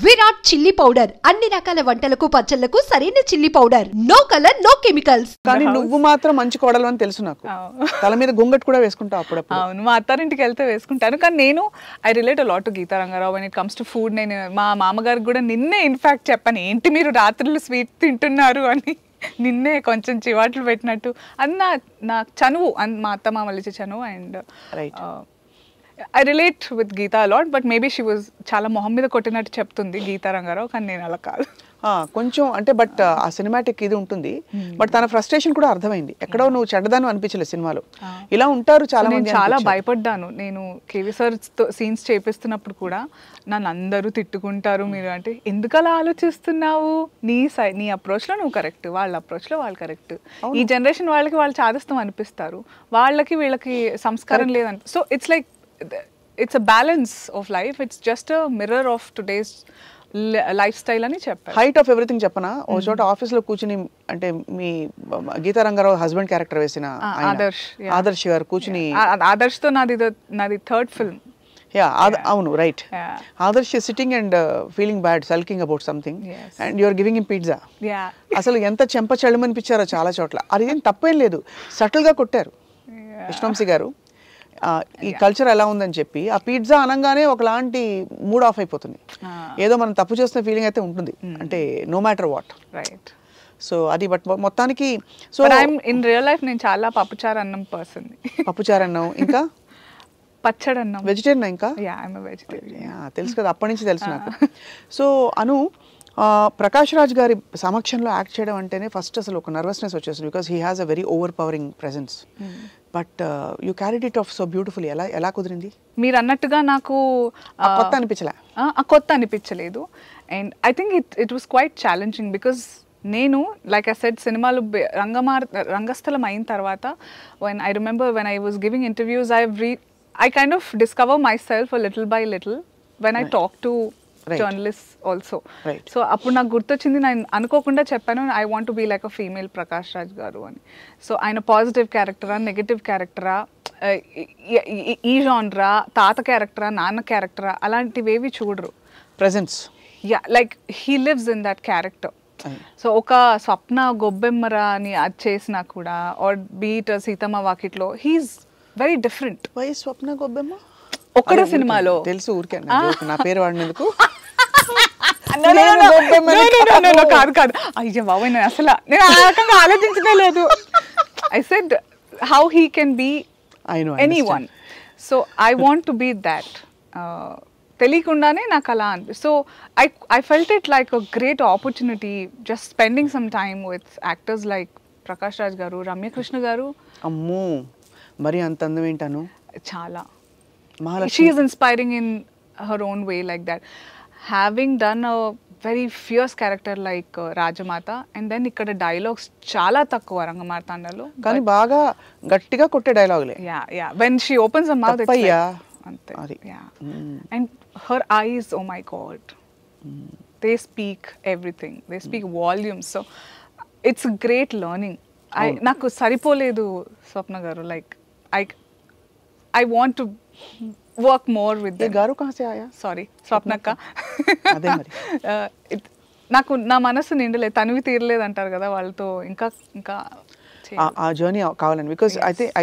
Virat chilli powder అన్ని రకాల వంటలకు పచ్చళ్లకు సరైన chilli powder. No colour no chemicals. కానీ నువ్వు మాత్రం మంచి కోడలు అని తెలుసు నాకు. తల మీద గుంగట్ కూడా వేసుకుంటావు అప్పుడప్పుడు. అవును, మా అత్తారింటికి వెళ్తే వేసుకుంటాను. కానీ నేను I relate a lot to Geetha Rangarao when it comes to food. నేను మా మామగారికి కూడా నిన్నే ఇన్ఫాక్ట్ చెప్పాను, ఏంటి మీరు రాత్రులు స్వీట్ తింటున్నారు అని. నిన్నే కొంచెం చివాట్లు పెట్టినట్టు. అది నా చనువు, మా అత్త మామలు ఇచ్చే చనువు. And I relate with Geeta a lot, but maybe she was చాలా మొహం మీద కొట్టినట్టు చెప్తుంది గీతా రంగారావు, కానీ నేను అలా కాదు. కొంచెం అంటే బట్ ఆ సినిమాటిక్ ఇది ఉంటుంది. బట్ తన ఫ్రస్ట్రేషన్ కూడా అర్థమైంది. ఎక్కడో నువ్వు చెడ్డదాను అనిపించలేదు సినిమాలో. ఇలా ఉంటారు చాలా మంది. చాలా భయపడ్డాను నేను. కేవీ సార్ సీన్స్ చేపిస్తున్నప్పుడు కూడా నన్ను అందరూ తిట్టుకుంటారు మీరు అంటే, ఎందుకు అలా ఆలోచిస్తున్నావు, నీ అప్రోచ్లో నువ్వు కరెక్ట్, వాళ్ళ అప్రోచ్లో వాళ్ళు కరెక్ట్. ఈ జనరేషన్ వాళ్ళకి వాళ్ళు చాదస్తం అనిపిస్తారు, వాళ్ళకి వీళ్ళకి సంస్కారం లేదని. So it's like it's a balance of life. It's just a mirror of today's lifestyle అని చెప్పారు. హైట్ ఆఫ్ ఎవ్రీథింగ్ చెప్పనా, ఓ చోట ఆఫీస్ లో కూర్చుని అంటే మీ గీతా రంగారావు హస్బెండ్ క్యారెక్టర్ వేసిన ఆదర్శ్ గారు కూర్చుని, ఆదర్శ్ తో నాది థర్డ్ ఫిల్మ్. అవును right. Adarsh sitting and feeling bad, sulking about something, and you're giving him pizza. అసలు ఎంత చెంప చెళ్ళమనిపించారో చాలా చోట్ల. అది ఏం తప్పేం లేదు, సటిల్ గా కొట్టారు విష్ణువంశీ గారు. ఈ కల్చర్ ఎలా ఉందని చెప్పి ఆ పిజ్జా అనగానే ఒకలాంటి మూడ్ ఆఫ్ అయిపోతుంది. ఏదో మనం తప్పు చేస్తున్న ఫీలింగ్ అయితే ఉంటుంది, అంటే no matter what. Right. So అది బట్ మొత్తానికి సో ఇన్ రియల్ లైఫ్ నేను చాలా పప్పుచారు అన్నం పర్సన్. పప్పుచారు అన్నం ఇంకా పచ్చడి అన్నం. వెజిటేరియన్ ఇంకా? తెలుసు కదా, అప్పటి నుంచి తెలుసు నాకు. సో అను, ప్రకాష్ రాజ్ గారి సమక్షంలో యాక్ట్ చేయడం అంటేనే ఫస్ట్ అసలు ఒక నర్వస్నెస్ వచ్చేస్తుంది, because he has a very over pouring presence. But you carried it of so beautifully. ఎలా కుదిరింది? మీరు అన్నట్టుగా నాకు కొత్త అనిపించలే? కొత్త అనిపించలేదు. And I think it was quite challenging, because నేను లైక్ ఐ సెడ్ సినిమాలు రంగస్థలం అయిన తర్వాత when I remember when I was giving interviews, I kind of discover myself a little by little when I talk to journalist also. So అప్పుడు నాకు గుర్తొచ్చింది, నేను అనుకోకుండా చెప్పాను, I want to be like a female Prakash Raj garu అని. So ఆయన positive క్యారెక్టరా, negative క్యారెక్టరా, ఈ జానరా, తాత క్యారెక్టరా, నాన్న క్యారెక్టరా, అలాంటివేవి చూడరు. Presence, like he lives in that character. So ఒక స్వప్న గొబ్బెమ్మరా అని అది చేసినా కూడా, ఆర్ బీట్ సీతమ్మ వాకిట్లో, హీఈస్ వెరీ డిఫరెంట్. వై స్వప్న గొబ్బెమ్మ? ఒక్కడే సినిమాలో తెలుసు, ఊరికే నా పేరు వాడినందుకు. కాదు అయ్యో బాబాయ్, నేను అసలు నేను ఆ రకంగా ఆలోచించనే లేదు. I said how he can be anyone. So I want to be that. తెలియకుండానే నాకు అలా అనిపి. So I felt it like a great opportunity just spending some time with actors like Prakash Raj garu, Ramyakrishna గారు. అమ్మో, మరి అంత అందం ఏంటను. చాలా. She is inspiring in her own way like that. Having done a very fierce character like Rajamata, and then ikkada dialogues chala takkuva Rangamartandalo, కానీ బాగా గట్టిగా కొట్టే డైలాగులే. Yeah when she opens her mouth, it's like ante. And her eyes, oh my god, they speak everything, they speak volumes. So it's a great learning. Naku saripoledu Swapna garu, like I want to work more with them. గారు కहाँ से आया? Sorry, స్వప్నక్క. అదే మరి. నాకు నా మనసు నిండలేదు, తనివి తీరలేదు అంటారు కదా, వాళ్ళతో ఇంకా ఆ జర్నీ కావాలని. బికాస్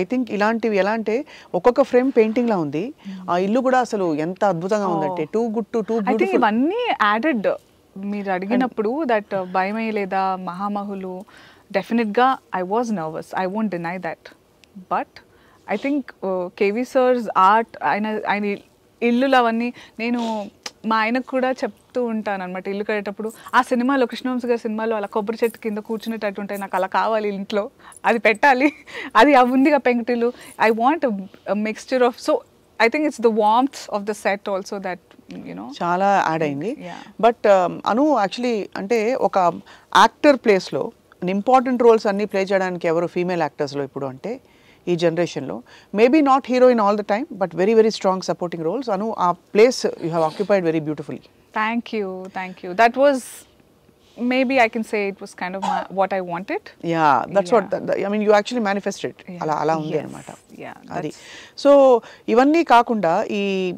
ఐ థింక్ ఇలాంటివి ఎలా అంటే ఒక్కొక్క ఫ్రేమ్ పెయింటింగ్ లా ఉంది. ఆ ఇల్లు కూడా అసలు ఎంత అద్భుతంగా ఉందంటే, too good to too beautiful. I think ఇవన్నీ యాడెడ్. మీరు అడిగినప్పుడు దట్ భయమే లేదా మహామహులు, డెఫినెట్గా I was nervous, I won't deny that. But I think KV sir's art, ఆయన ఇల్లులు అవన్నీ, నేను మా ఆయనకు కూడా చెప్తూ ఉంటాను అనమాట. ఇల్లు కట్టేటప్పుడు ఆ సినిమాలో, కృష్ణవంశీ గారి సినిమాలో అలా కొబ్బరి చెట్టు కింద కూర్చునేటట్టు ఉంటాయి, నాకు అలా కావాలి ఇంట్లో, అది పెట్టాలి, అది ఉందిగా పెంకుటిల్లు. I want mixture of. So I think it's the warmth of the set also that you know చాలా యాడ్ అయింది. బట్ అను యాక్చువల్లీ అంటే ఒక యాక్టర్ ప్లేస్లో ఇంపార్టెంట్ రోల్స్ అన్నీ ప్లే చేయడానికి ఎవరు ఫీమేల్ యాక్టర్స్లో ఇప్పుడు అంటే ఈ జనరేషన్లో, maybe not heroine all the time, but very very strong supporting roles. Anu, ఆ place you have occupied very beautifully. Thank you. That was maybe I can say it was kind of what I wanted. Yeah, that's what I mean, you actually manifested. Ala undi anamata. Yeah, adi. So ivanni kaakunda ee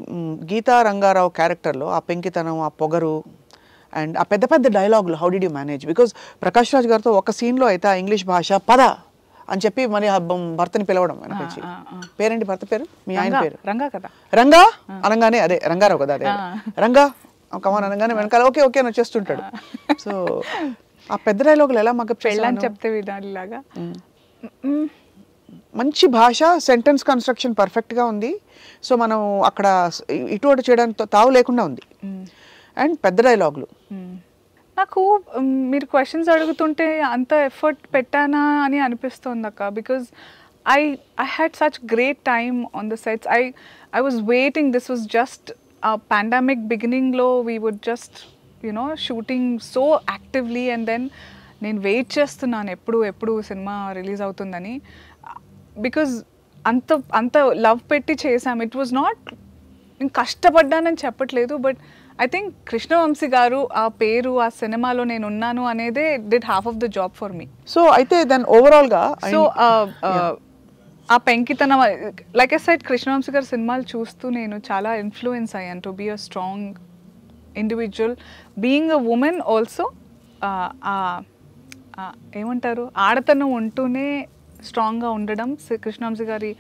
Geeta Rangarao character lo aa penkitanam, aa pogaru, and ఆ పెద్ద పెద్ద డైలాగులు how did you manage? Because Prakash Raj గారితో ఒక సీన్లో అయితే ఆ English భాష పద అని చెప్పి మరి భర్తని పిలవడం వెనకొచ్చి, పేరేంటి భర్త పేరు? మీ ఆయన పేరు రంగా కదా. రంగా అనగానే అదే రంగారావు కదా, అదే రంగా కమాన్ అనగానే వెనకాల ఓకే ఓకే అని వచ్చేస్తుంటాడు. సో ఆ పెద్ద డైలాగులు ఎలా మాకు పెళ్ళని చెప్తే విధాలిలాగా మంచి భాష, సెంటెన్స్ కన్స్ట్రక్షన్ పర్ఫెక్ట్గా ఉంది. సో మనం అక్కడ ఇటు అటు చేయడానికి తావు లేకుండా ఉంది. అండ్ పెద్ద డైలాగులు. నాకు మీరు క్వశ్చన్స్ అడుగుతుంటే అంత ఎఫర్ట్ పెట్టానా అని అనిపిస్తుంది అక్క. Because I had such great time on the sets. I was waiting. This was just pandemic బిగినింగ్లో we would just you know shooting so actively. And then నేను వెయిట్ చేస్తున్నాను ఎప్పుడు సినిమా రిలీజ్ అవుతుందని. బికాజ్ అంత లవ్ పెట్టి చేసాం. ఇట్ వాజ్ నాట్, నేను కష్టపడ్డానని చెప్పట్లేదు, బట్ ఐ థింక్ కృష్ణవంశీ గారు ఆ పేరు ఆ సినిమాలో నేను ఉన్నాను అనేదే did half of the job for me. So అయితే దాని ఓవరాల్గా సో ఆ పెంకితనం, లైక్ ఐ సెడ్, కృష్ణవంశీ గారి సినిమాలు చూస్తూ నేను చాలా ఇన్ఫ్లుయెన్స్ అయ్యాను to be a strong individual. Being a woman also, ఏమంటారు, ఆడతనం ఉంటూనే స్ట్రాంగ్గా ఉండడం కృష్ణవంశీ గారి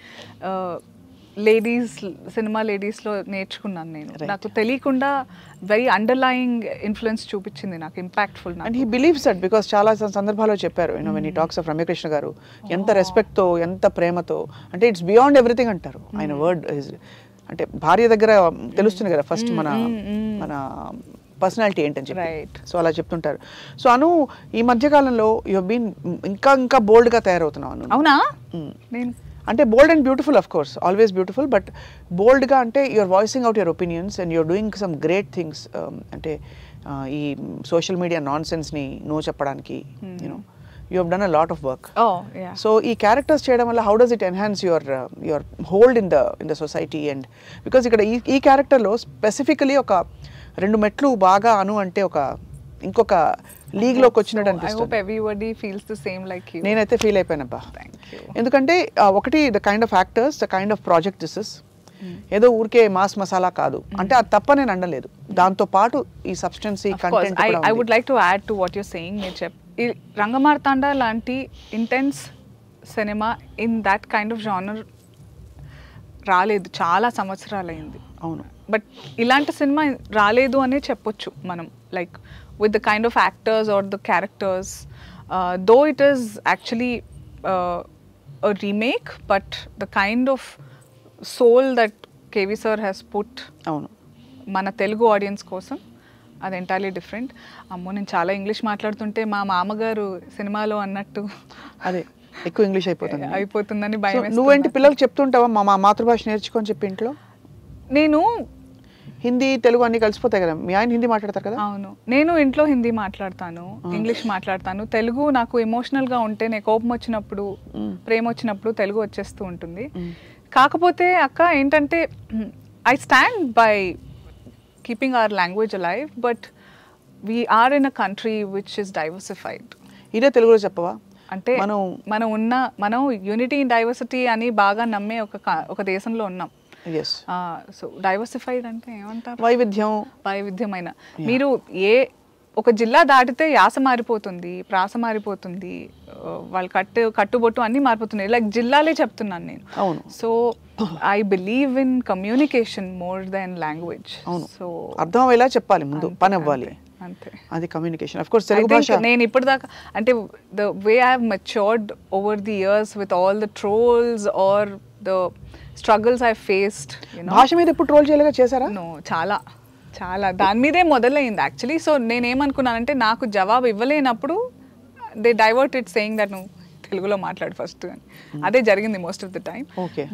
సినిమా లేడీస్లో నేర్చుకున్నాను నేను. నాకు తెలియకుండా వెరీ అండర్లయింగ్ ఇన్ఫ్లుయెన్స్ చూపించింది నాకు, impactful. And he believes that because చాలా సందర్భాల్లో చెప్పారు, you know when he talks of Ramyakrishna garu, ఎంత రెస్పెక్ట్తో ఎంత ప్రేమతో, అంటే ఇట్స్ బియాండ్ ఎవ్రీథింగ్ అంటారు ఆయన వర్డ్. అంటే భార్య దగ్గర తెలుస్తుంది కదా ఫస్ట్ మన పర్సనాలిటీ ఏంటని చెప్పి. సో అలా చెప్తుంటారు. సో అను ఈ మధ్యకాలంలో యు హావ్ బీన్ ఇంకా బోల్డ్గా తయారవుతున్నావు అను. అవునా? అంటే bold and beautiful, of course always beautiful, but బోల్డ్గా అంటే you're voicing out your opinions and you're doing some great things. అంటే ఈ సోషల్ మీడియా నాన్ సెన్స్ని నో చెప్పడానికి you know you have done a lot of work. So ఈ characters చేయడం వల్ల how does it enhance your hold in the society? And because ఇక్కడ ఈ క్యారెక్టర్లో స్పెసిఫికలీ ఒక 2 మెట్లు బాగా అను అంటే ఇంకొక లీగ్ లోకి వచ్చినట్టు అనిపిస్తుంది. నేనైతే ఫీల్ అయిపోయానబ్బా. ఎందుకంటే ఒకటి the kind of actors, the kind of project this is. ఏదో ఊరికే మాస్ మసాలా కాదు అంటే అది తప్ప నేను అనలేదు, దాంతో పాటు ఈ సబ్స్టెన్సీ content. I would like to add to what you're saying. ఈ రంగమార్తాండ లాంటి intense cinema in that kind of genre రాలేదు, చాలా సంవత్సరాలైంది. అవును, బట్ ఇలాంటి సినిమా రాలేదు అనే చెప్పొచ్చు మనం. Like with the kind of actors or the characters, though it is actually a remake, but the kind of soul that KV sir has put mana Telugu audience kosam, అది entirely different. అమ్మో, నేను చాలా English మాట్లాడుతుంటే మా మామగారు సినిమాలో అన్నట్టు అదే ఎక్కువ ఇంగ్లీష్ అయిపోతుందని భయం. నువ్వేంటి పిల్లలకు చెప్తుంటావా మా మాతృభాష నేర్చుకొని చెప్పి ఇంట్లో? నేను హిందీ తెలుగు అన్ని కలిసిపోతాయి కదా. మీ ఆయన హిందీ మాట్లాడతారు కదా? అవును, నేను ఇంట్లో హిందీ మాట్లాడతాను, ఇంగ్లీష్ మాట్లాడతాను. తెలుగు నాకు ఎమోషనల్గా ఉంటే, నేను కోపం వచ్చినప్పుడు, ప్రేమ వచ్చినప్పుడు తెలుగు వచ్చేస్తూ ఉంటుంది. కాకపోతే అక్క ఏంటంటే, I stand by keeping our language alive, but we're in a country which is diversified. ఇదే తెలుగులో చెప్పవా? అంటే మనం యూనిటీ ఇన్ డైవర్సిటీ అని బాగా నమ్మే ఒక దేశంలో ఉన్నాం. సో డైవర్సిఫైడ్ అంటే ఏమంటారు? వైవిధ్యమైన. మీరు ఒక జిల్లా దాటితే యాస మారిపోతుంది, ప్రాస మారిపోతుంది, వాళ్ళు కట్టుబొట్టు అన్నీ మారిపోతున్నాయి. లైక్ జిల్లాలే చెప్తున్నాను నేను. అవును. So I believe in communication more than language. So అర్థం అయ్యేలా చెప్పాలి, ముందు పని అవ్వాలి, అంతే. అది కమ్యూనికేషన్. ఆఫ్ కోర్స్ తెలుగు భాష నేను ఇప్పటిదాకా అంటే the way I have matured over the years with all the trolls or the struggles I faced. భాష మీద ఎప్పుడు ట్రోల్ చేయలేగా చేశారా? నో, చాలా దాని మీదే మొదలైంది యాక్చువల్లీ. సో నేనేమనుకున్నానంటే, నాకు జవాబు ఇవ్వలేనప్పుడు they divert it saying that నువ్వు తెలుగులో మాట్లాడు ఫస్ట్ అని. అదే జరిగింది most of the time.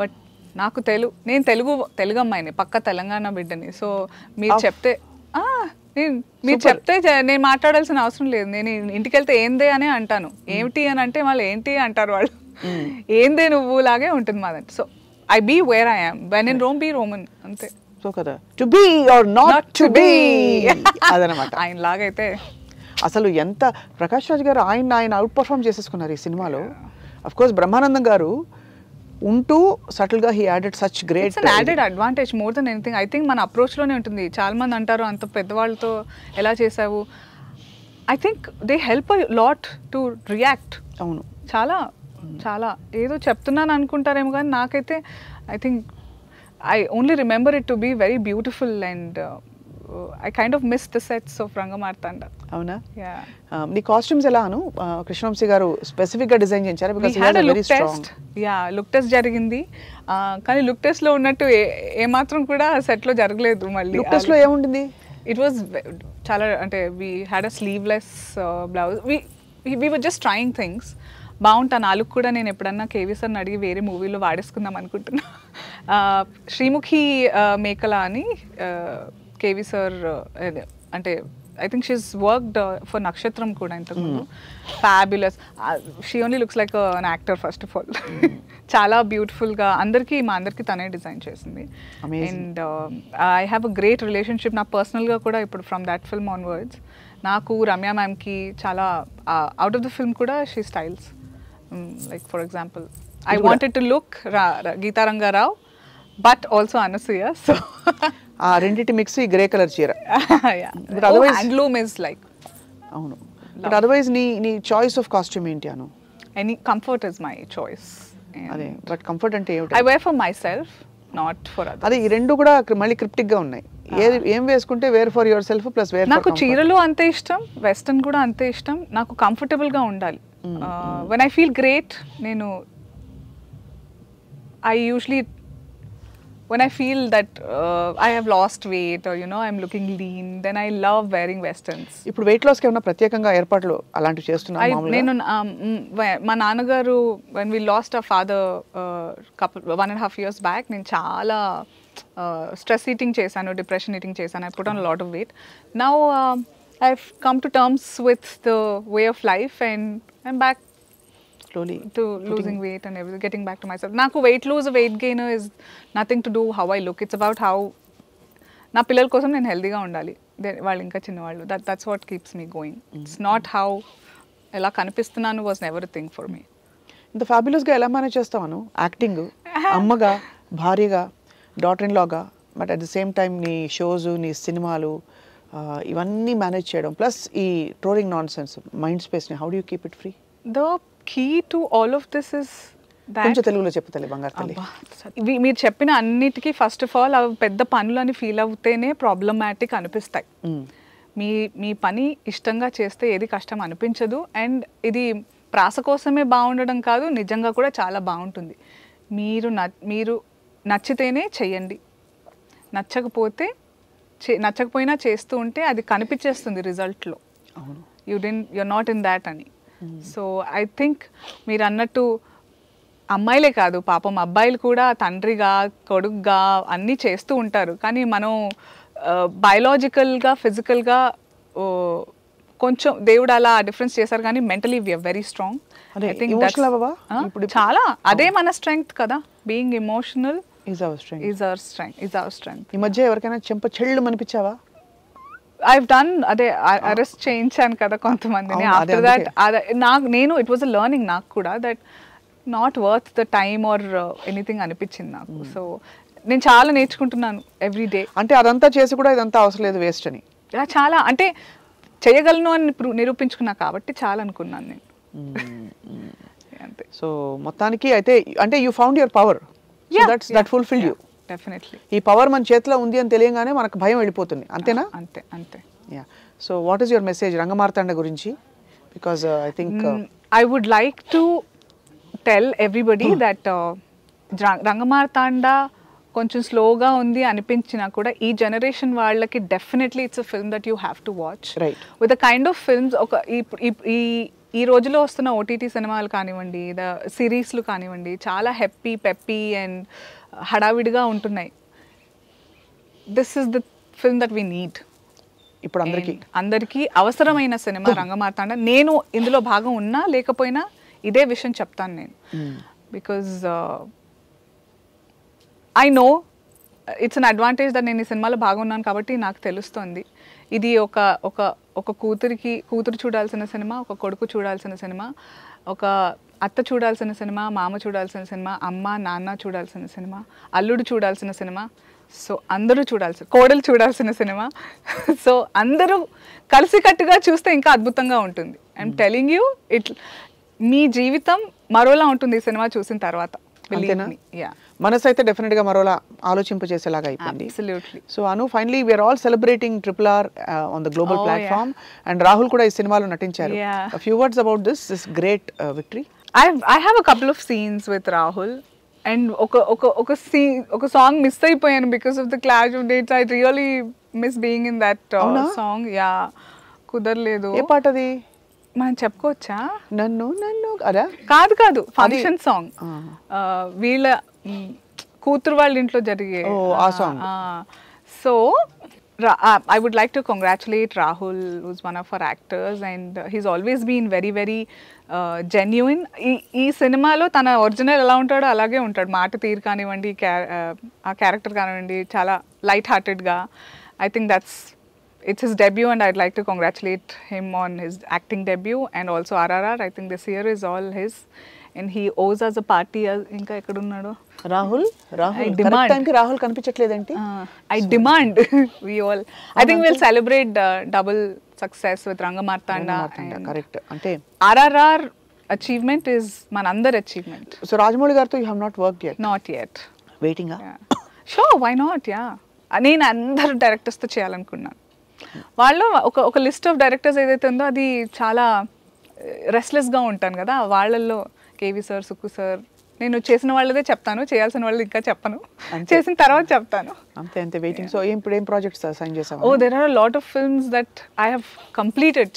But నాకు నేను తెలుగు అమ్మాయిని, పక్క తెలంగాణ బిడ్డని. సో మీరు చెప్తే నేను మాట్లాడాల్సిన అవసరం లేదు. నేను ఇంటికి వెళ్తే ఏందే అనే అంటాను. ఏమిటి అని అంటే వాళ్ళు ఏంటి అంటారు, వాళ్ళు ఏందే నువ్వు లాగే ఉంటుంది మాదంటే. So I be where I am. When in Rome, be Roman. అంతే. సో కదా, to be or not to be అదనమాట. ఆయన లాగైతే అసలు ఎంత ప్రకాష్ రాజ్ గారు ఆయన అవుట్ పర్ఫార్మ్ చేసేసుకున్నారు ఈ సినిమాలో. అఫ్ కోర్స్ బ్రహ్మానందం గారు ఉంటూ సటిల్గా he added such great. It's an added advantage more than anything. I think మన అప్రోచ్లోనే ఉంటుంది. చాలా మంది అంటారు అంత పెద్దవాళ్ళతో ఎలా చేసావు. I think they help lot to react. అవును, చాలా చాలా ఏదో చెప్తున్నాను అనుకుంటారేమో కానీ నాకైతే I think I only remember it to be very beautiful and I kind of miss the sets of Rangamartanda. అవునా? Yeah. నీ కాస్ట్యూమ్స్ ఎలా అను కృష్ణవంశీ గారు స్పెసిఫిక్ గా డిజైన్ చేశారు? Because he has a very strong. Yeah, look test జరిగింది. కానీ look test లో ఉన్నట్టు ఏ మాత్రం కూడా సెట్ లో జరగలేదు. మళ్ళీ లుక్ టెస్ట్ లో ఏముంటుంది? ఇట్ వాజ్ చాలా అంటే we had a sleeveless blouse. We were just trying things. బాగుంటాను ఆ లుక్ కూడా. నేను ఎప్పుడన్నా కేవీ సార్ని అడిగి వేరే మూవీలో వాడేసుకుందాం అనుకుంటున్నా. శ్రీముఖి మేకల అని కేవీ సార్ అంటే I think she's worked for నక్షత్రం కూడా ఇంతకుముందు. Fabulous. She only looks like an actor first of all. చాలా బ్యూటిఫుల్గా మా అందరికీ తనే డిజైన్ చేసింది. And I have a great relationship నాకు పర్సనల్గా కూడా ఇప్పుడు ఫ్రమ్ దాట్ ఫిల్మ్ ఆన్వర్డ్స్. నాకు రమ్య మ్యామ్కి చాలా అవుట్ ఆఫ్ ద ఫిల్మ్ కూడా she styles. Like for example I wanted to look Geeta Rangarao but also Anasuya. So ఆ రెండిటి మిక్స్ ఈ గ్రే కలర్ చీర. But otherwise handloom is like. అవును, బట్ అదర్వైజ్ నీ చాయిస్ ఆఫ్ కాస్ట్యూమ్ ఏంటి Anu? Any comfort is my choice. అదే, but comfort అంటే ఏమిటి? I wear for myself, not for others. అదే, ఈ రెండు కూడా మళ్ళీ క్రిప్టిక్ గా ఉన్నాయి. ఏం వేసుకుంటే wear for yourself plus wear. నాకు చీరలు అంతే ఇష్టం, వెస్టర్న్ కూడా అంతే ఇష్టం. నాకు కంఫర్టబుల్ గా ఉండాలి. వెన్ ఐ ఫీల్ గ్రేట్, నేను I usually when I feel that I have lost weight or I'm looking lean, then I love wearing westerns. ఇప్పుడు వెయిట్ లాస్ కి ఏమైనా ప్రత్యేకంగా ఏర్పాట్లు అలాంటివి చేస్తున్నారా మామూలుగా? నేను మా నాన్నగారు when we lost our father couple 1.5 years back, నేను చాలా stress eating చేశాను, depression eating చేశాను. I put on a lot of weight. Now I've come to terms with the way of life and I'm back slowly to losing weight and everything, getting back to myself. Naku weight lose, weight gain is nothing to do how I look. It's about how na pillal kosam nenu healthy ga undali. Vallu inka chinna vallu. That's what keeps me going. It's not how ela kanipistunanu was never a thing for me. ఇంత fabulous గా ఎలా manage చేస్తావను? Acting, అమ్మగా, భార్యగా, daughter in లాగా, but at the same time నీ shows, నీ సినిమాలు ఇవన్నీ మేనేజ్ చేయడం ప్లస్ ఈ trolling nonsense mind space ని how do you keep it free? The key to all of this is that కొంచెం తెలుగులో చెప్తాలే బంగారు తల్లి. మీరు చెప్పిన అన్నిటికీ ఫస్ట్ ఆఫ్ ఆల్ అవి పెద్ద పనులని ఫీల్ అవుతేనే ప్రాబ్లమాటిక్ అనిపిస్తాయి. మీ పని ఇష్టంగా చేస్తే ఏది కష్టం అనిపించదు. అండ్ ఇది ప్రాస కోసమే బాగుండడం కాదు, నిజంగా కూడా చాలా బాగుంటుంది. మీరు నచ్చితేనే చెయ్యండి, నచ్చకపోయినా చేస్తూ ఉంటే అది కనిపించేస్తుంది రిజల్ట్లో. you're not in that అని. సో ఐ థింక్ మీరు అన్నట్టు అమ్మాయిలే కాదు, పాపం అబ్బాయిలు కూడా తండ్రిగా, కొడుకుగా అన్నీ చేస్తూ ఉంటారు. కానీ మనం బయలాజికల్గా, ఫిజికల్గా కొంచెం దేవుడు అలా డిఫరెన్స్ చేశారు. కానీ mentally we're very strong. I think చాలా అదే మన స్ట్రెంగ్త్ కదా. Being emotional is our strength. ఈ మధ్య ఎవరికైనా చెంప చెళ్ళు అనిపించావా? I've done అదే అరెస్ట్ చేయించాను కదా కొంతమందిని. ఆఫ్టర్ దాట్ నేను ఇట్ వాజ్ అ లర్నింగ్ నాకు కూడా, that not worth the time or anything అనిపించింది నాకు. సో నేను చాలా నేర్చుకుంటున్నాను ఎవ్రీ డే. అంటే అదంతా చేసి కూడా ఇదంతా అవసరం లేదు, వేస్ట్ అని. చాలా అంటే చేయగలను అని నిరూపించుకున్నా కాబట్టి చాలా అనుకున్నాను నేను. అంతే. సో మొత్తానికి అయితే అంటే you found your power, that fulfil you. Definitely ఈ పవర్ మన చేతిలో ఉంది అని తెలియగానే మనకు భయం వెళ్ళిపోతుంది. అంతేనా? అంతే. Yeah. So what is your message Rangamarthanda గురించి? Because I think I would like to tell everybody that Rangamarthanda కొంచెం స్లోగా ఉంది అనిపించినా కూడా ఈ జనరేషన్ వాళ్ళకి definitely it's a film that you have to watch. With the kind of films ఈ రోజులో వస్తున్న ఓటీటీ సినిమాలు కానివ్వండి, ద సిరీస్లు కానివ్వండి, చాలా హ్యాపీ పెప్పీ అండ్ హడావిడిగా ఉంటున్నాయి. This is the film that we need. ఇప్పుడు అందరికీ అవసరమైన సినిమా రంగమార్తాండ. నేను ఇందులో భాగం ఉన్నా లేకపోయినా ఇదే విషయం చెప్తాను నేను. Because I know it's an advantage that నేను ఈ సినిమాలో భాగం ఉన్నాను కాబట్టి నాకు తెలుస్తుంది. ఇది ఒక కూతురు చూడాల్సిన సినిమా, ఒక కొడుకు చూడాల్సిన సినిమా, ఒక అత్త చూడాల్సిన సినిమా, మామ చూడాల్సిన సినిమా, అమ్మ నాన్న చూడాల్సిన సినిమా, అల్లుడు చూడాల్సిన సినిమా, సో అందరూ చూడాల్సిన, కోడలు చూడాల్సిన సినిమా. సో అందరూ కలిసికట్టుగా చూస్తే ఇంకా అద్భుతంగా ఉంటుంది. ఐఎమ్ టెలింగ్ యూ, మీ జీవితం మరోలా ఉంటుంది ఈ సినిమా చూసిన తర్వాత. మనసు అయితే డెఫినెట్ గా మరోలా ఆలోచింపజేసేలాగా అయిపోయింది. So Anu, finally we're all celebrating RRR on the global platform and Rahul కూడా ఈ సినిమాలో నటించారు. Few words about this great victory. I have a couple of scenes with Rahul and ఒక సాంగ్ మిస్ అయిపోయాను because of the clash of dates. I really miss being in that song. Yeah, కుదరలేదు. ఏ పాట అది మనం చెప్పుకోవచ్చా? నన్ను నన్ను అదా? కాదు, ఫంక్షన్ సాంగ్. వీళ్ళ కూతురు వాళ్ళ ఇంట్లో జరిగే ఆ song. So I would like to congratulate Rahul, who's one of our actors, and he's always been very, very genuine. ఈ సినిమాలో తన ఒరిజినల్ ఎలా ఉంటాడో అలాగే ఉంటాడు. మాట తీరు కానివ్వండి, ఆ క్యారెక్టర్ కానివ్వండి, చాలా light హార్టెడ్గా. I think it's his debut and I'd like to congratulate him on his acting debut, and also RRR. I think this year is all his and he owes us a party. ఇంకా ఎక్కడ ఉన్నాడు Rahul? Correct టైంకి Rahul కనిపించట్లేదేంటి? I demand we all, I think we'll celebrate double success with Rangamartanda. Correct. అంటే RRR achievement is manandar achievement. So Rajamouli గారితో you have not worked yet? Not yet. Waiting? Sure, why not? Yeah, నేను అందరు డైరెక్టర్స్తో చేయాలనుకున్నాను. వాళ్ళు ఒక list of directors ఏదైతే ఉందో అది చాలా రెస్ట్లెస్గా ఉంటాను కదా. వాళ్ళల్లో కేవి సార్, సుక్కు సార్, నేను చేసిన వాళ్ళదే చెప్తాను, చేయాల్సిన వాళ్ళది ఇంకా చెప్పను, చేసిన తర్వాత చెప్తాను. అంతే వెయిటింగ్. సో ఇప్పుడు ఏం ప్రాజెక్ట్స్ సైన్ చేసావు? There are lot of films that I have completed.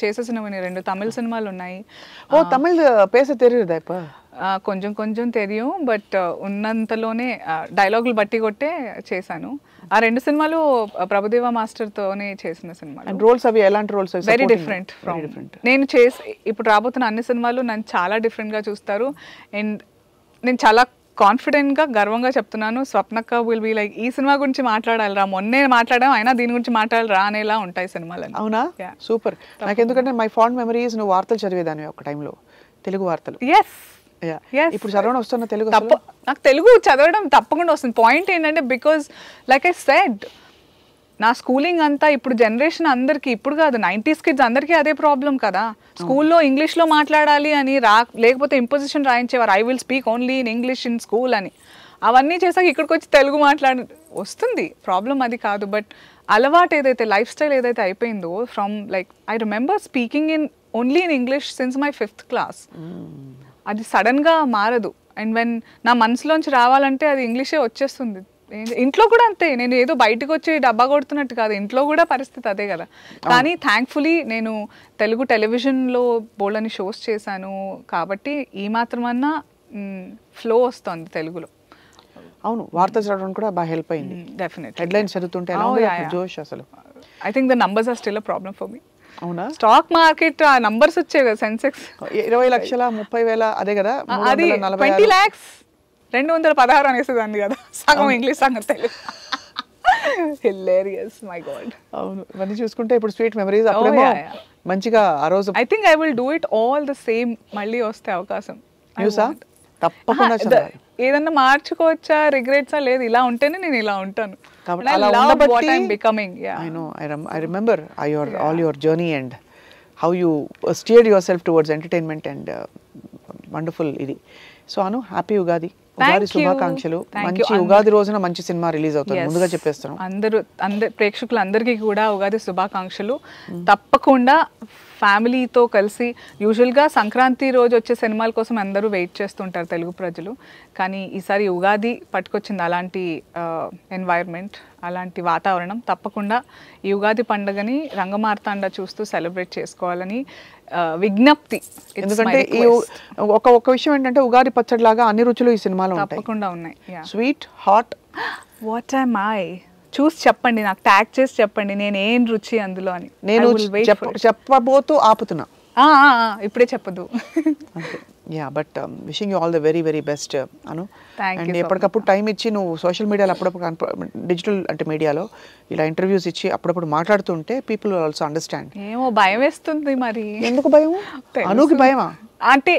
చేసేసినవి 2 తమిళ సినిమాలు ఉన్నాయి. తమిళ్ పేస తెలియదా? కొంచెం కొంచెం తెలియం, బట్ ఉన్నంతలోనే డైలాగులు బట్టి కొట్టే చేశాను. ఆ 2 సినిమాలు ప్రభుదేవ మాస్టర్తోనే చేసిన సినిమాలు. రోల్స్ అవి ఎలాంటి రోల్స్? Very different. నేను ఇప్పుడు రాబోతున్న అన్ని సినిమాలు నన్ను చాలా డిఫరెంట్గా చూస్తారు. అండ్ నేను చాలా కాన్ఫిడెంట్గా, గర్వంగా చెప్తున్నాను, స్వప్నక్క విల్ బి లైక్, ఈ సినిమా గురించి మాట్లాడాలిరా, మొన్నే మాట్లాడాం అయినా దీని గురించి మాట్లాడాలిరా అనేలా ఉంటాయి సినిమాలు. అవునా? సూపర్. నాకు ఎందుకంటే మై ఫాండ్ మెమరీస్, నువ్వు వార్తలు చదివేదాన్ని ఒక టైంలో, తెలుగు వార్తలు. ఇప్పుడు చదవడం వస్తున్న తెలుగు? నాకు తెలుగు చదవడం తప్పకుండా వస్తుంది. పాయింట్ ఏంటంటే, బికాజ్ లైక్ ఐ సెడ్, నా స్కూలింగ్ అంతా ఇప్పుడు జనరేషన్ అందరికీ, ఇప్పుడు కాదు 90s కిడ్స్ అందరికీ అదే ప్రాబ్లం కదా. స్కూల్లో ఇంగ్లీష్లో మాట్లాడాలి అని లేకపోతే ఇంపోజిషన్ రాయించేవారు, I will speak only in English in school అని. అవన్నీ చేసాక ఇక్కడికి వచ్చి తెలుగు వస్తుంది, ప్రాబ్లం అది కాదు. బట్ అలవాటు ఏదైతే, లైఫ్ స్టైల్ ఏదైతే అయిపోయిందో, from like I remember speaking in only in English since my 5th class. అది సడన్గా మారదు. అండ్ వెన్ నా మనసులోంచి రావాలంటే అది ఇంగ్లీషే వచ్చేస్తుంది. ఇంట్లో కూడా అంతే. నేను ఏదో బయటకు వచ్చి డబ్బా కొడుతున్నట్టు కాదు, ఇంట్లో కూడా పరిస్థితి అదే కదా. కానీ థ్యాంక్ఫుల్లీ నేను తెలుగు టెలివిజన్లో బోల్డని షోస్ చేశాను కాబట్టి ఈ మాత్రమన్నా ఫ్లో వస్తుంది తెలుగులో. అవును, వార్తలు చదవడం కూడా బాగా హెల్ప్ అయింది. డెఫినెట్. హెడ్లైన్స్ చదువుతుంటే జోష్ అసలు. I think the numbers are still a problem for me. అవునా? స్టాక్ మార్కెట్ ఆ నంబర్స్ వచ్చాయి కదా, సెన్సెక్స్ 20 లక్షల 30 వేల, అదే కదా, అది 20 lakhs 216 అనేసేదాన్ని కదా, సగం ఇంగ్లీష్ సగం తెలుగు. Hilarious, my God. అవును, ఇవన్నీ చూసుకుంటే ఇప్పుడు స్వీట్ మెమరీస్. అప్పుడేమో మంచిగా ఆ రోజు. I think I will do it all the same. మళ్ళీ వస్తే అవకాశం తప్పకుండా ఏదన్నా మార్చుకోవచ్చా, రిగ్రెట్సా? లేదు, ఇలా ఉంటేనే నేను ఇలా ఉంటాను. I remember all your journey and how you steered yourself towards entertainment and wonderful ఇది. సో అను, హ్యాపీ ఉగాది. ఉగాది శుభాకాంక్షలు. మంచి ఉగాది రోజున మంచి సినిమా రిలీజ్ అవుతుంది, ముందుగా చెప్పేస్తాను. అందరూ ప్రేక్షకులందరికీ కూడా ఉగాది శుభాకాంక్షలు. తప్పకుండా ఫ్యామిలీతో కలిసి, యూజువల్గా సంక్రాంతి రోజు వచ్చే సినిమాల కోసం అందరూ వెయిట్ చేస్తుంటారు తెలుగు ప్రజలు. కానీ ఈసారి ఉగాది పట్టుకొచ్చింది అలాంటి ఎన్వైర్న్మెంట్, అలాంటి వాతావరణం. తప్పకుండా ఈ ఉగాది పండుగని రంగమార్తాండ చూస్తూ సెలబ్రేట్ చేసుకోవాలని విజ్ఞప్తి. ఎందుకంటే ఈ ఒక విషయం ఏంటంటే, ఉగాది పచ్చడి లాగా అన్ని రుచులు ఈ సినిమాలో తప్పకుండా ఉన్నాయి. Sweet, hot, what am I? చూసి చెప్పండి, నాకు ట్యాగ్ చేసి చెప్పండి నేను ఏం రుచి అందులో అని. నేను చెప్పబోతూ ఆపుతున్నా, ఇప్పుడే చెప్పదు. Yeah, but wishing you all the very very best Anu. And ఎప్పటికప్పుడు టైం ఇచ్చి నువ్వు సోషల్ మీడియాలో అప్పుడప్పుడు, డిజిటల్ అంటే మీడియాలో ఇలా ఇంటర్వ్యూస్ ఇచ్చి అప్పుడప్పుడు మాట్లాడుతుంటే పీపుల్ ఆల్సో అండర్స్టాండ్. ఏమో భయం వేస్తుంది. మరి ఎందుకు భయం? అనుకి భయమా? అంటే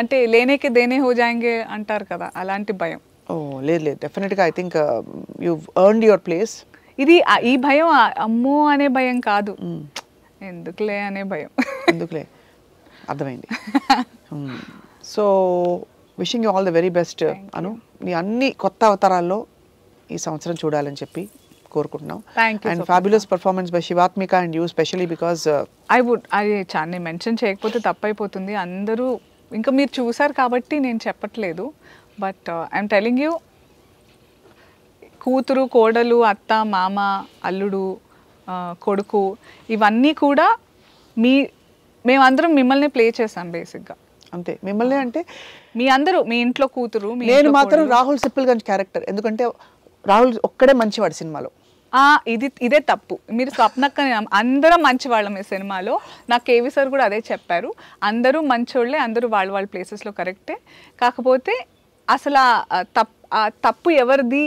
అంటే లేనేకే దేనే హో జాయింగే అంటారు కదా, అలాంటి భయం. ఓ లేదు లేదు, డెఫినెట్గా I think you earned your place. ఇది ఈ భయం అమ్మో అనే భయం కాదు, ఎందుకులే అనే భయం. ఎందుకులే, అర్థమైంది. So wishing you all the very best Anu. నీ అన్ని కొత్త అవతారాల్లో ఈ సంవత్సరం చూడాలని చెప్పి కోరుకుంటున్నాం. And fabulous performance by Shivathmika and you specially because అది చాలా మెన్షన్ చేయకపోతే తప్పైపోతుంది. అందరూ ఇంకా మీరు చూసారు కాబట్టి నేను చెప్పట్లేదు, బట్ ఐఎమ్ టెలింగ్ యూ, కూతురు, కోడలు, అత్త, మామ, అల్లుడు, కొడుకు, ఇవన్నీ కూడా మేమందరం మిమ్మల్ని ప్లే చేసాం బేసిక్గా. అంతే, మిమ్మల్ని అంటే మీ అందరూ, మీ ఇంట్లో కూతురు. నేను మాత్రం రాహుల్ సిప్పిల్గంజ్ క్యారెక్టర్, ఎందుకంటే రాహుల్ ఒక్కడే మంచివాడు సినిమాలో. ఇదే తప్పు. మీరు స్వప్నక్క అందరం మంచివాళ్ళం ఈ సినిమాలో. నాకు కేవీ సార్ కూడా అదే చెప్పారు, అందరూ మంచోళ్ళే, అందరూ వాళ్ళ ప్లేసెస్లో కరెక్టే. కాకపోతే అసలు తప్పు ఎవరిది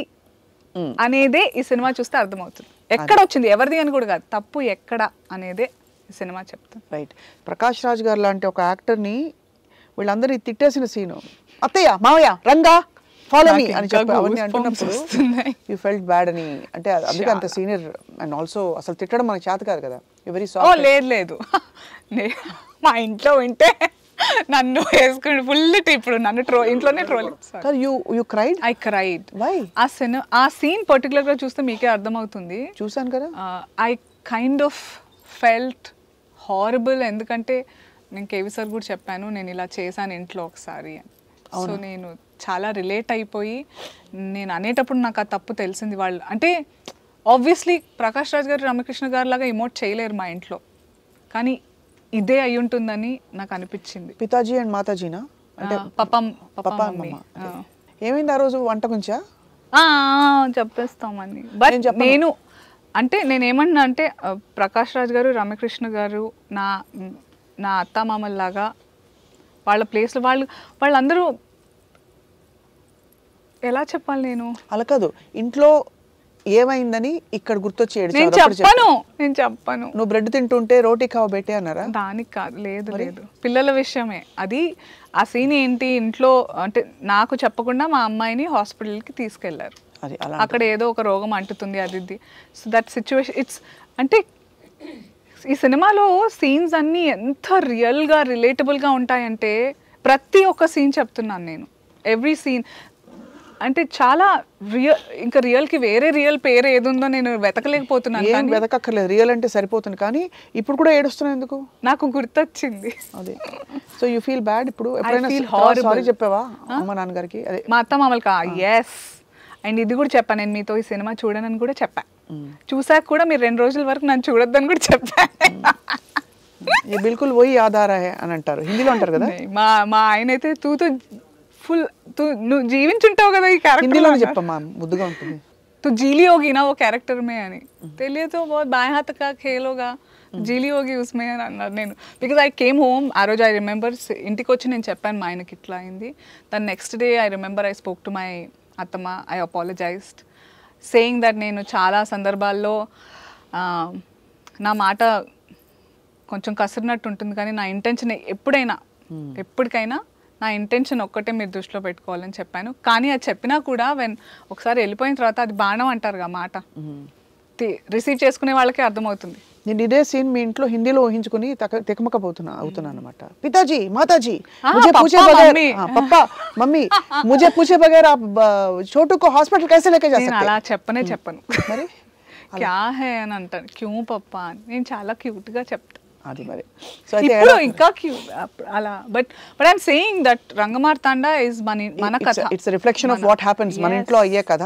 అనేదే ఈ సినిమా చూస్తే అర్థమవుతుంది. ఎక్కడ వచ్చింది ఎవరిది అని కూడా కాదు, తప్పు ఎక్కడ అనేదే ఈ సినిమా చెప్తాను. రైట్. ప్రకాష్ రాజ్ గారు లాంటి ఒక యాక్టర్ని వీళ్ళందరినీ తిట్టేసిన సీను, అత్తయ్య మావయ్య రంగా ఫాలో మీ అని చెప్పి అవన్నీ అంటున్నప్పుడు యూ ఫెల్ట్ బ్యాడ్ అని. అంటే అందుకే అంత సీనియర్ అండ్ ఆల్సో అసలు తిట్టడం మనకి చేత కాదు కదా. Every soft. లేదు మా ఇంట్లో వింటే నన్ను వేసుకుని ఫుల్ ఇప్పుడు నన్ను ఇంట్లోనే troll. You cried? I cried. Why? ఆ సీన్ పర్టికులర్గా చూస్తే మీకే అర్థమవుతుంది. చూసాను కదా. I kind of felt horrible. ఎందుకంటే నేను కేవీ సార్ కూడా చెప్పాను, నేను ఇలా చేశాను ఇంట్లో ఒకసారి అని. సో నేను చాలా రిలేట్ అయిపోయి నేను అనేటప్పుడు నాకు ఆ తప్పు తెలిసింది. వాళ్ళు అంటే ఆబ్వియస్లీ ప్రకాష్ రాజ్ గారు, రామకృష్ణ గారు లాగా ఇమోట్ చేయలేరు మా ఇంట్లో, కానీ ఇదే అయి ఉంటుందని నాకు అనిపించింది. పితాజీ అండ్ మాతాజీనా? అంటే పప్పా మమ్మీ. ఏమైంది ఆ రోజు వంట గురించా? చెప్పేస్తామని. బట్ నేను అంటే నేనేమన్నా అంటే ప్రకాష్ రాజ్ గారు, రామకృష్ణ గారు నా అత్తామామల్లాగా వాళ్ళ ప్లేస్లో వాళ్ళందరూ ఎలా చెప్పాలి, నేను అలా కాదు, ఇంట్లో ఏమైందని ఇక్కడ గుర్తొచ్చి నేను చెప్పను. నువ్వు బ్రెడ్ తింటుంటే రోటీ కావ పెట్టే అన్నారా? దానికి కాదు, లేదు పిల్లల విషయమే అది. ఆ సీన్ ఏంటి, ఇంట్లో అంటే నాకు చెప్పకుండా మా అమ్మాయిని హాస్పిటల్కి తీసుకెళ్లారు. అక్కడ ఏదో ఒక రోగం అంటుతుంది అది. సో దట్ సిచ్యువేషన్ ఇట్స్ అంటే ఈ సినిమాలో సీన్స్ అన్నీ ఎంత రియల్గా రిలేటబుల్గా ఉంటాయంటే ప్రతి ఒక్క సీన్ చెప్తున్నాను నేను. ఎవ్రీ సీన్ అంటే చాలా ఇంకా రియల్కి వేరే రియల్ పేరు ఏదుందో నేను వెతకలేకపోతున్నాను. వెతకక్కర్లేదు, రియల్ అంటే సరిపోతుంది. కానీ ఇప్పుడు కూడా ఏడుస్తున్నా ఎందుకు? నాకు గుర్తొచ్చింది అదే. సో యూ ఫీల్ బ్యాడ్ ఇప్పుడు? ఎప్పుడైనా సారీ చెప్పావా అమ్మ నాన్నగారికి? అదే మా అత్త మామలకా? ఎస్. అండ్ ఇది కూడా చెప్పాను, నేను మీతో ఈ సినిమా చూడనని కూడా చెప్పా. చూసాక కూడా మీరు 2 రోజుల వరకు నన్ను చూడొద్దని కూడా చెప్పా. బిల్కుల్ పోయి ఆధార అని అంటారు, హిందీలో అంటారు కదా. మా ఆయన అయితే ఫుల్ నువ్వు జీవించుంటావు కదా ఈ క్యారెక్టర్. హిందీలో చెప్పమ్మా, ముద్దుగా ఉంటుంది. తు జీలి होगी ना वो कैरेक्टर में అని తెలియదు. बहुत बाएं हाथ का खेल होगा, జీలి होगी उसमें అని అన్నారు. నేను బికాజ్ ఐ కేమ్ హోమ్ ఆ రోజు, ఐ రిమెంబర్ ఇంటికి వచ్చి నేను చెప్పాను మా ఆయనకి ఇట్లా అయింది. దాని next day I remember I spoke to my అత్తమ్మ. ఐ అపాలజైజ్డ్ సేయింగ్ దట్ నేను చాలా సందర్భాల్లో నా మాట కొంచెం కసిరినట్టు ఉంటుంది, కానీ నా ఇంటెన్షన్ ఎప్పటికైనా నా ఇంటెన్షన్ ఒక్కటే మీరు దృష్టిలో పెట్టుకోవాలని చెప్పాను. కానీ అది చెప్పినా కూడా ఒకసారి వెళ్ళిపోయిన తర్వాత అది బాణం అంటారు కదా మాట, రిసీవ్ చేసుకునే వాళ్ళకే అర్థమవుతుంది. నేను ఇదే సీన్ మీ ఇంట్లో హిందీలో ఊహించుకుని అవుతున్నాను అనమాట. పితాజీ మాతాజీ मुझे पूछे बगैर पप्पा मम्मी मुझे पूछे बगैर आप छोटू को हॉस्पिटल कैसे लेके जा सकते? నేను అలా చెప్పను. మరి క్యా హై అని అంటాను, క్యూ పప్పా అని. నేను చాలా క్యూట్ గా చెప్తాను. అది మరి ఇప్పుడు ఇంకా క్యూట్ అలా. But I'm saying that Rangamarthanda is మన కథ. It's reflection of what happens మన ఇంట్లో అయ్యే కథ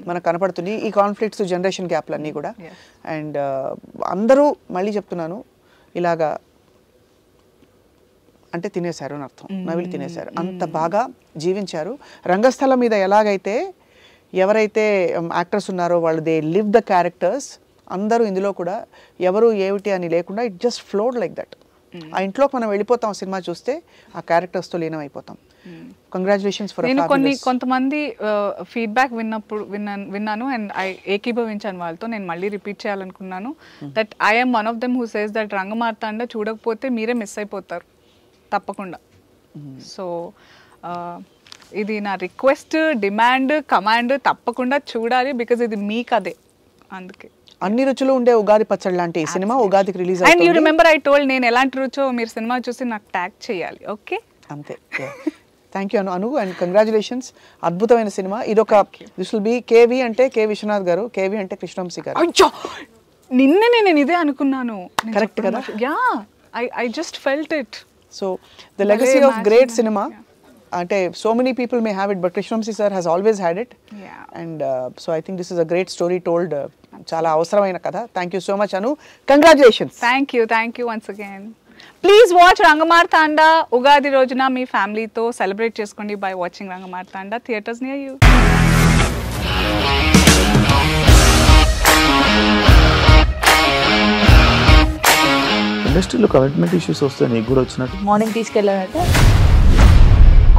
మనకు కనపడుతుంది. ఈ కాన్ఫ్లిక్ట్స్, జనరేషన్ గ్యాప్లు అన్నీ కూడా. అండ్ అందరూ మళ్ళీ చెప్తున్నాను, ఇలాగా అంటే తినేశారు అని అర్థం, నవిలి తినేశారు. అంత బాగా జీవించారు. రంగస్థలం మీద ఎలాగైతే ఎవరైతే యాక్టర్స్ ఉన్నారో వాళ్ళు దే లివ్ ద క్యారెక్టర్స్, అందరూ ఇందులో కూడా ఎవరు ఏమిటి అని లేకుండా it just flowed like that. ఆ ఇంట్లోకి మనం వెళ్ళిపోతాం సినిమా చూస్తే, ఆ క్యారెక్టర్స్తో లీనం అయిపోతాం. Congratulations for. నేను కొంతమంది ఫీడ్బ్యాక్ విన్నాను అండ్ ఏకీభవించాను వాళ్ళతో. నేను మళ్ళీ రిపీట్ చేయాలనుకున్నాను that I'm one of them who says that Rangamarthanda చూడకపోతే మీరే మిస్ అయిపోతారు తప్పకుండా. సో ఇది నా రిక్వెస్ట్, డిమాండ్, కమాండ్, తప్పకుండా చూడాలి బికాజ్ ఇది మీ కథే. అందుకే అన్ని రుచులు ఉండే ఉగాది పచ్చడి లాంటి ఈ సినిమా ఉగాదికి release and you remember I told నేను ఎలాంటి రుచో మీరు సినిమా చూసి నాకు ట్యాగ్ చేయాలి. ఓకే, అంతే. Thank you Anu and congratulations. అద్భుతమైన సినిమా ఇదొక. దిస్ విల్ బి కేవి అంటే కే విశ్వనాథ్ గారు, కేవి అంటే కృష్ణవంశీ గారు. నిన్ననే నేను ఇదే అనుకున్నాను. కరెక్ట్ కదా? Yeah, I just felt it. So the legacy of great cinema అంటే so many people may have it but Krishna Vamsi sir has always had it. And so I think this is a great story told. చాలా అవసరమైన కథ. Thank you so much Anu. Congratulations. Thank you once again. Please watch Rangamarthanda. Ugadi రోజున మీ ఫ్యామిలీతో celebrate చేసుకోండి by watching Rangamarthanda. Theatres near you. ఇండస్ట్రీలో commitment issues వస్తే నీకు కూడా వచ్చినట్టు మార్నింగ్ తీసుకెళ్ళాలంటే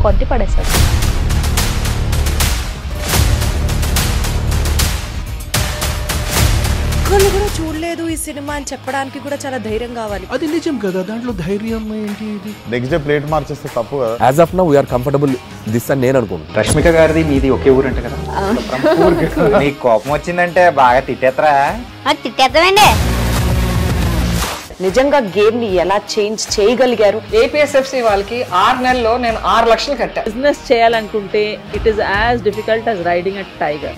కొట్టి పడేస్తారు. ఒక్కళ్ళు కూడా చూడలేదు ఈ సినిమా అని చెప్పడానికి కూడా చాలా ధైర్యం కావాలి. అది నిజం కదా, దాంట్లో ధైర్యం ఏంటి? ఇది నెక్స్ట్ డే ప్లేట్ మార్చేస్తే తప్పు కదా. As of now we're comfortable this అని నేను అనుకుంటున్నాను. రష్మిక గారిది మీది ఒకే ఊరు అంటే కదా. నీకు కోపం వచ్చిందంటే బాగా తిట్టేత్తరా? తిట్టేద్దామండి. నిజంగా గేమ్ ని ఎలా చేంజ్ చేయగలిగారు? ఏపీఎస్ఎఫ్సి వాళ్ళకి 6 నెలల్లో నేను 6 లక్షలు కట్టా. బిజినెస్ చేయాలనుకుంటే it is as difficult as riding a tiger.